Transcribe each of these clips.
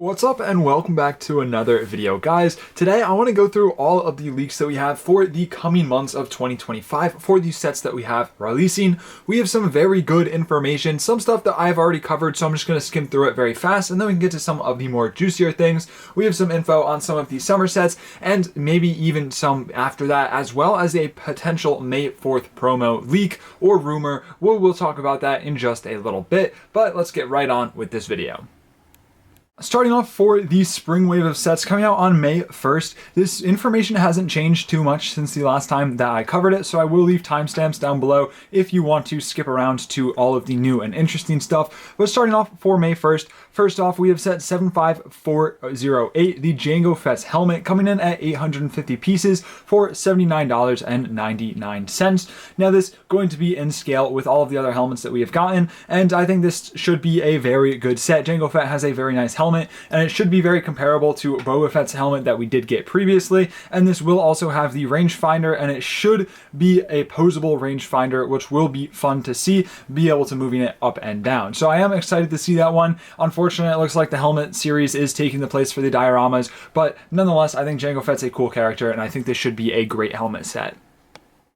What's up and welcome back to another video. Guys, today I want to go through all of the leaks that we have for the coming months of 2025 for the sets that we have releasing. We have some very good information, some stuff that I've already covered, so I'm just going to skim through it very fast and then we can get to some of the more juicier things. We have some info on some of the summer sets and maybe even some after that, as well as a potential May 4th promo leak or rumor. We'll talk about that in just a little bit, but let's get right on with this video. Starting off for the spring wave of sets coming out on May 1st. This information hasn't changed too much since the last time that I covered it, so I will leave timestamps down below if you want to skip around to all of the new and interesting stuff. But starting off for May 1st, first off, we have set 75408, the Jango Fett's helmet, coming in at 850 pieces for $79.99. Now this going to be in scale with all of the other helmets that we have gotten, and I think this should be a very good set. Jango Fett has a very nice helmet, and it should be very comparable to Boba Fett's helmet that we did get previously, and this will also have the rangefinder, and it should be a posable rangefinder, which will be fun to see, be able to moving it up and down. So I am excited to see that one. Unfortunately, it looks like the helmet series is taking the place for the dioramas, but nonetheless, I think Jango Fett's a cool character, and I think this should be a great helmet set.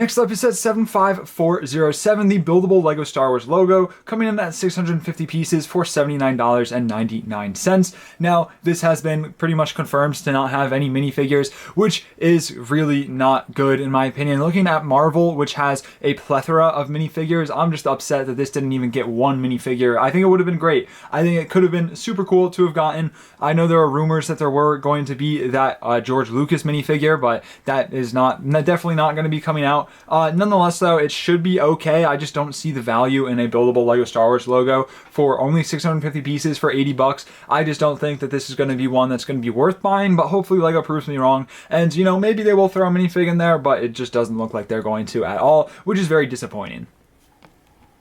Next up is set 75407, the buildable LEGO Star Wars logo, coming in at 650 pieces for $79.99. Now, this has been pretty much confirmed to not have any minifigures, which is really not good in my opinion. Looking at Marvel, which has a plethora of minifigures, I'm just upset that this didn't even get one minifigure. I think it would have been great. I think it could have been super cool to have gotten. I know there are rumors that there were going to be that George Lucas minifigure, but that is definitely not going to be coming out. Nonetheless, though, it should be okay. I just don't see the value in a buildable LEGO Star Wars logo for only 650 pieces for 80 bucks. I just don't think that this is going to be one that's going to be worth buying, but hopefully LEGO proves me wrong. And, you know, maybe they will throw a minifig in there, but it just doesn't look like they're going to at all, which is very disappointing.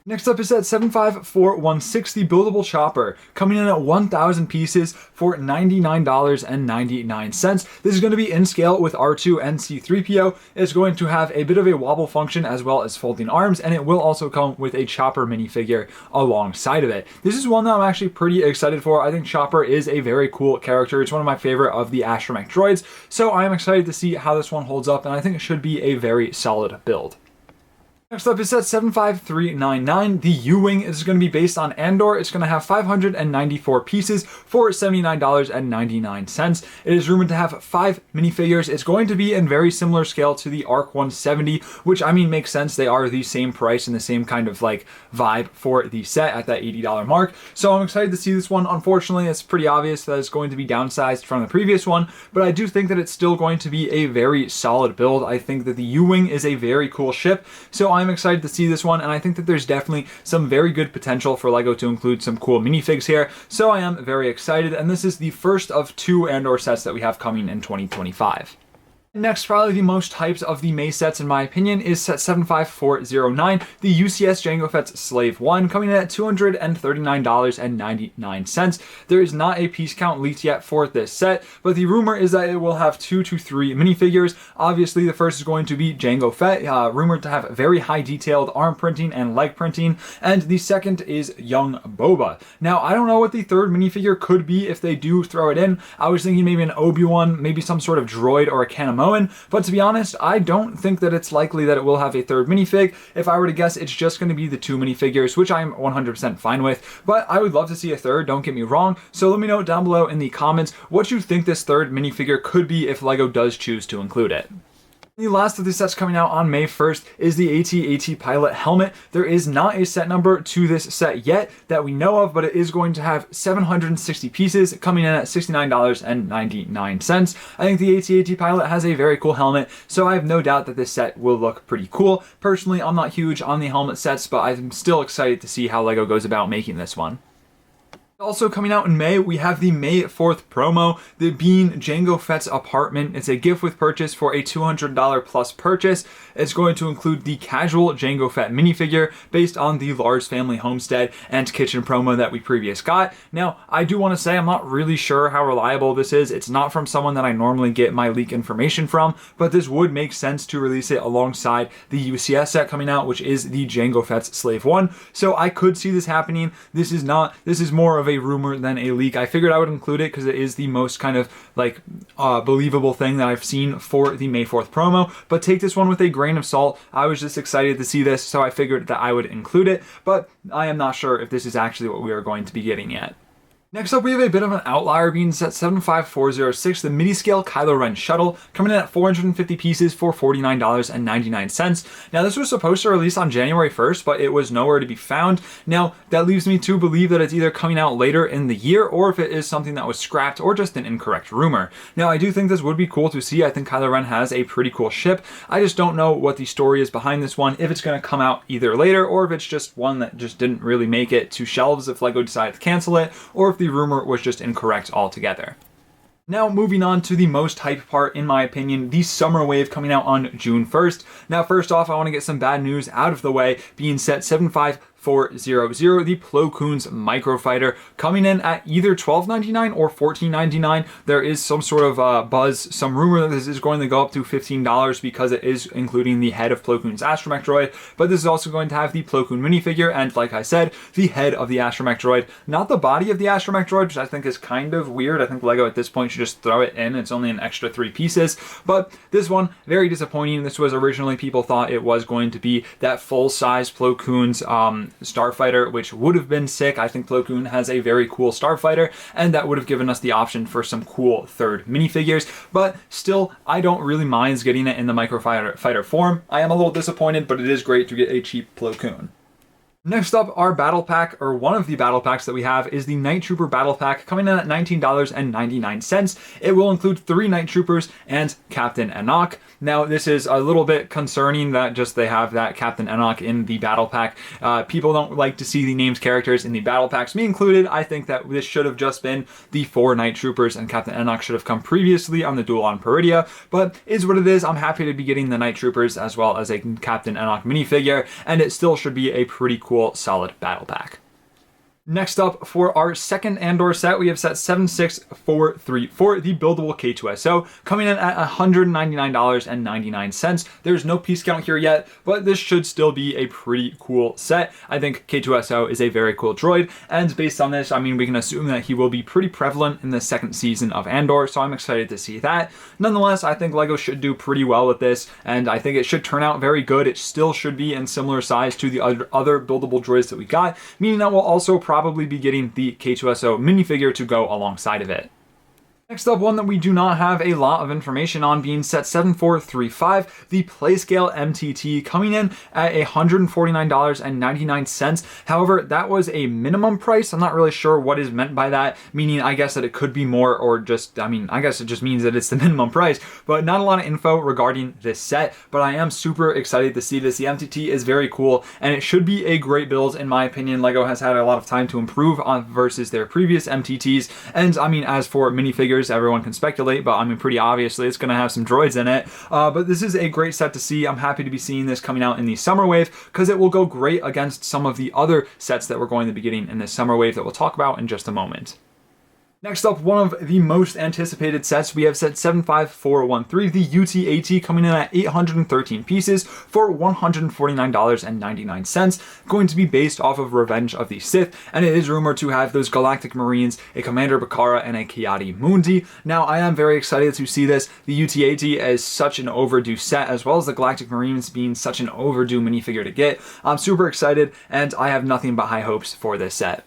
Next up is set 75416, the buildable chopper, coming in at 1,000 pieces for $99.99. This is going to be in scale with R2 and C-3PO. It's going to have a bit of a wobble function as well as folding arms, and it will also come with a Chopper minifigure alongside of it. This is one that I'm actually pretty excited for. I think Chopper is a very cool character. It's one of my favorite of the astromech droids, so I'm excited to see how this one holds up, and I think it should be a very solid build. Next up is set 75399. The U-Wing is going to be based on Andor. It's going to have 594 pieces for $79.99. It is rumored to have 5 minifigures. It's going to be in very similar scale to the ARC 170, which I mean makes sense. They are the same price and the same kind of like vibe for the set at that $80 mark. So I'm excited to see this one. Unfortunately, it's pretty obvious that it's going to be downsized from the previous one, but I do think that it's still going to be a very solid build. I think that the U-Wing is a very cool ship, so I'm excited to see this one, and I think that there's definitely some very good potential for LEGO to include some cool minifigs here, so I am very excited, and this is the first of 2 Andor sets that we have coming in 2025. Next, probably the most hyped of the May sets in my opinion is set 75409, the UCS Jango Fett's Slave 1, coming in at $239.99. There is not a piece count leaked yet for this set, but the rumor is that it will have 2 to 3 minifigures. Obviously, the first is going to be Jango Fett, rumored to have very high detailed arm printing and leg printing, and the second is young Boba. Now, I don't know what the third minifigure could be if they do throw it in. I was thinking maybe an Obi-Wan, maybe some sort of droid or a Kanamo, but to be honest, I don't think that it's likely that it will have a third minifig. If I were to guess, it's just going to be the 2 minifigures, which I'm 100% fine with, but I would love to see a third, don't get me wrong. So let me know down below in the comments what you think this third minifigure could be if LEGO does choose to include it. The last of the sets coming out on May 1st is the AT-AT Pilot helmet. There is not a set number to this set yet that we know of, but it is going to have 760 pieces coming in at $69.99. I think the AT-AT Pilot has a very cool helmet, so I have no doubt that this set will look pretty cool. Personally, I'm not huge on the helmet sets, but I'm still excited to see how LEGO goes about making this one. Also coming out in May, we have the May 4th promo, the being Jango Fett's apartment. It's a gift with purchase for a $200 plus purchase. It's going to include the casual Jango Fett minifigure based on the Lars family homestead and kitchen promo that we previously got. Now, I do want to say I'm not really sure how reliable this is. It's not from someone that I normally get my leak information from, but this would make sense to release it alongside the UCS set coming out, which is the Jango Fett's Slave 1. So I could see this happening. This is more of of a rumor than a leak. I figured I would include it because it is the most kind of like believable thing that I've seen for the May 4th promo, but take this one with a grain of salt. I was just excited to see this, so I figured that I would include it, but I am not sure if this is actually what we are going to be getting yet. Next up, we have a bit of an outlier being set 75406, the mini-scale Kylo Ren Shuttle, coming in at 450 pieces for $49.99. Now, this was supposed to release on January 1st, but it was nowhere to be found. Now, that leaves me to believe that it's either coming out later in the year, or if it is something that was scrapped, or just an incorrect rumor. Now, I do think this would be cool to see. I think Kylo Ren has a pretty cool ship. I just don't know what the story is behind this one, if it's going to come out either later, or if it's just one that just didn't really make it to shelves if LEGO decided to cancel it, or if the rumor was just incorrect altogether. Now, moving on to the most hype part, in my opinion, the Summer Wave coming out on June 1st. Now, first off, I want to get some bad news out of the way, being set 75400, the Plo Koon's Microfighter, coming in at either $12.99 or $14.99. There is some sort of buzz, some rumor that this is going to go up to $15 because it is including the head of Plo Koon's astromech droid, but this is also going to have the Plo Koon minifigure, and like I said, the head of the astromech droid, not the body of the astromech droid, which I think is kind of weird. I think LEGO at this point should just throw it in. It's only an extra 3 pieces, but this one, very disappointing. This was originally, people thought it was going to be that full-size Plo Koon's Starfighter, which would have been sick. I think Plo Koon has a very cool Starfighter, and that would have given us the option for some cool third minifigures, but still, I don't really mind getting it in the Microfighter form. I am a little disappointed, but it is great to get a cheap Plo Koon. Next up, our battle pack, or one of the battle packs that we have, is the Night Trooper battle pack, coming in at $19.99. It will include 3 Night Troopers and Captain Enoch. Now, this is a little bit concerning that just they have that Captain Enoch in the battle pack. People don't like to see the named characters in the battle packs, me included. I think that this should have just been the 4 Night Troopers, and Captain Enoch should have come previously on the Duel on Peridia, but is what it is. I'm happy to be getting the Night Troopers as well as a Captain Enoch minifigure, and it still should be a pretty cool, solid battle pack. Next up, for our second Andor set, we have set 76434, the buildable K2SO, coming in at $199.99. There's no piece count here yet, but this should still be a pretty cool set. I think K2SO is a very cool droid, and based on this, I mean, we can assume that he will be pretty prevalent in the second season of Andor, so I'm excited to see that. Nonetheless, I think LEGO should do pretty well with this, and I think it should turn out very good. It still should be in similar size to the other buildable droids that we got, meaning that we'll also probably be getting the K2SO minifigure to go alongside of it. Next up, one that we do not have a lot of information on, being set 7435, the Playscale MTT, coming in at $149.99. However, that was a minimum price. I'm not really sure what is meant by that, meaning I guess that it could be more, or just, I mean, I guess it just means that it's the minimum price, but not a lot of info regarding this set, but I am super excited to see this. The MTT is very cool, and it should be a great build, in my opinion. LEGO has had a lot of time to improve on versus their previous MTTs, and I mean, as for minifigures, everyone can speculate, but I mean, pretty obviously it's going to have some droids in it. But this is a great set to see. I'm happy to be seeing this coming out in the Summer Wave, because it will go great against some of the other sets that we're going to be getting in this Summer Wave that we'll talk about in just a moment. Next up, one of the most anticipated sets, we have set 75413, the UT-AT, coming in at 813 pieces for $149.99, going to be based off of Revenge of the Sith, and it is rumored to have those Galactic Marines, a Commander Bakara, and a Ki-Adi-Mundi. Now, I am very excited to see this. The UT-AT is such an overdue set, as well as the Galactic Marines being such an overdue minifigure to get. I'm super excited, and I have nothing but high hopes for this set.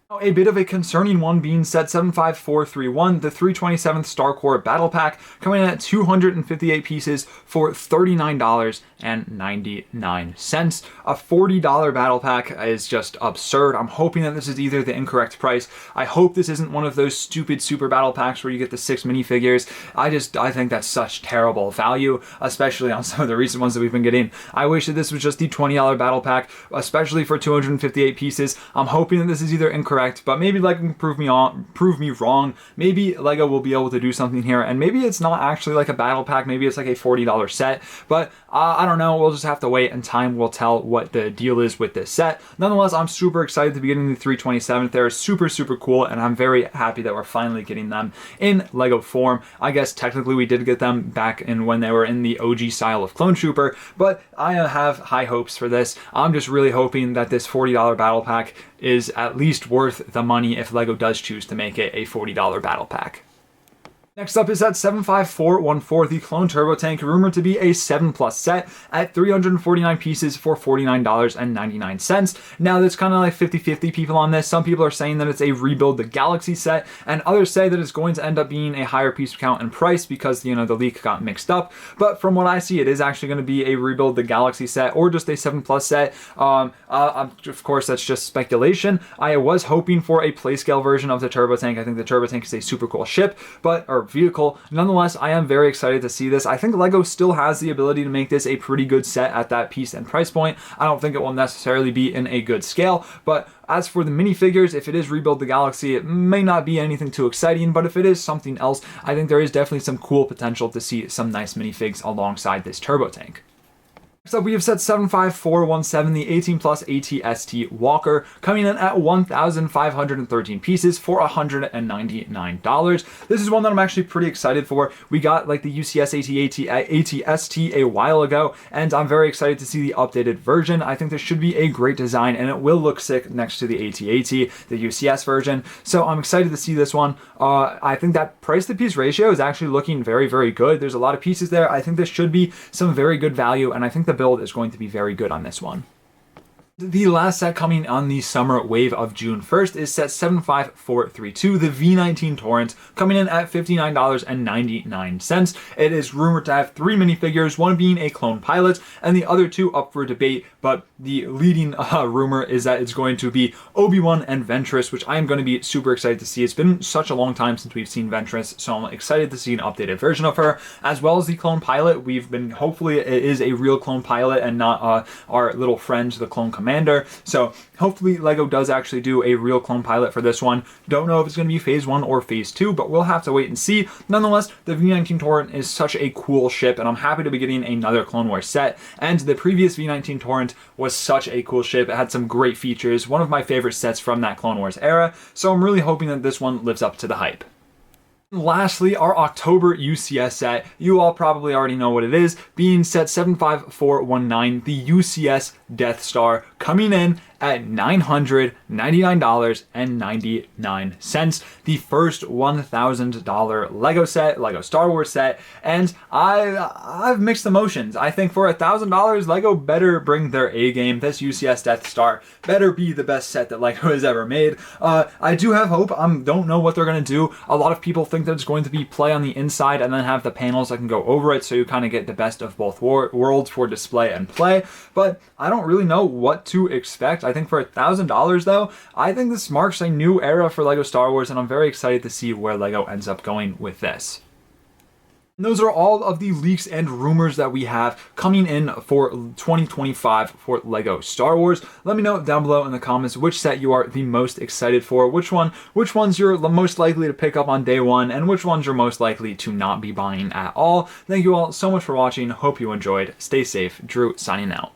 Now, a bit of a concerning one, being set 75431, the 327th Star Corps Battle Pack, coming in at 258 pieces for $39.99. A $40 battle pack is just absurd. I'm hoping that this is either the incorrect price. I hope this isn't one of those stupid super battle packs where you get the 6 minifigures. I think that's such terrible value, especially on some of the recent ones that we've been getting. I wish that this was just the $20 battle pack, especially for 258 pieces. I'm hoping that this is either incorrect, but maybe LEGO can prove me wrong. Maybe LEGO will be able to do something here, and maybe it's not actually like a battle pack. Maybe it's like a $40 set, but I don't know. We'll just have to wait, and time will tell what the deal is with this set. Nonetheless, I'm super excited to be getting the 327th. They're super, super cool, and I'm very happy that we're finally getting them in LEGO form. I guess technically we did get them back in when they were in the OG style of Clone Trooper, but I have high hopes for this. I'm just really hoping that this $40 battle pack is at least worth worth the money if LEGO does choose to make it a $40 battle pack. Next up is at 75414, the Clone Turbo Tank, rumored to be a 7+ set at 349 pieces for $49.99. Now, there's kind of like 50-50 people on this. Some people are saying that it's a Rebuild the Galaxy set, and others say that it's going to end up being a higher piece count and price because, you know, the leak got mixed up. But from what I see, it is actually going to be a Rebuild the Galaxy set or just a 7+ set. Of course, that's just speculation. I was hoping for a Playscale version of the Turbo Tank. I think the Turbo Tank is a super cool ship, or vehicle. Nonetheless, I am very excited to see this. I think LEGO still has the ability to make this a pretty good set at that piece and price point. I don't think it will necessarily be in a good scale, but as for the minifigures, if it is Rebuild the Galaxy, it may not be anything too exciting, but if it is something else, I think there is definitely some cool potential to see some nice minifigs alongside this Turbo Tank. Next up, we have set 75417, the 18 Plus ATST Walker, coming in at 1,513 pieces for $199. This is one that I'm actually pretty excited for. We got like the UCS ATST a while ago, and I'm very excited to see the updated version. I think this should be a great design, and it will look sick next to the AT-AT, the UCS version. So I'm excited to see this one. I think that price to piece ratio is actually looking very, very good. There's a lot of pieces there. I think this should be some very good value, and I think the build is going to be very good on this one. The last set coming on the summer wave of June 1st is set 75432, the V19 Torrent, coming in at $59.99. It is rumored to have 3 minifigures, one being a clone pilot and the other 2 up for debate, but the leading rumor is that it's going to be Obi-Wan and Ventress, which I am going to be super excited to see. It's been such a long time since we've seen Ventress, so I'm excited to see an updated version of her, as well as the clone pilot. Hopefully it is a real clone pilot and not our little friend, the clone commander. So hopefully LEGO does actually do a real clone pilot for this one. Don't know if it's going to be phase 1 or phase 2, but we'll have to wait and see. Nonetheless, the V19 Torrent is such a cool ship, and I'm happy to be getting another Clone Wars set. And the previous V19 Torrent was such a cool ship. It had some great features, one of my favorite sets from that Clone Wars era. So I'm really hoping that this one lives up to the hype. Lastly, our October UCS set, you all probably already know what it is, being set 75419, the UCS Death Star, coming in at $999.99, the first $1,000 LEGO set, LEGO Star Wars set, and I've mixed emotions. I think for $1,000, LEGO better bring their A game. This UCS Death Star better be the best set that LEGO has ever made. I do have hope. Don't know what they're going to do. A lot of people think that it's going to be play on the inside and then have the panels that can go over it, so you kind of get the best of both worlds for display and play, but I don't really know what to expect. I think for $1,000 though, I think this marks a new era for LEGO Star Wars, and I'm very excited to see where LEGO ends up going with this. And those are all of the leaks and rumors that we have coming in for 2025 for LEGO Star Wars. Let me know down below in the comments which set you are the most excited for, which ones you're most likely to pick up on day one, and which ones you're most likely to not be buying at all. Thank you all so much for watching. Hope you enjoyed. Stay safe. Drew signing out.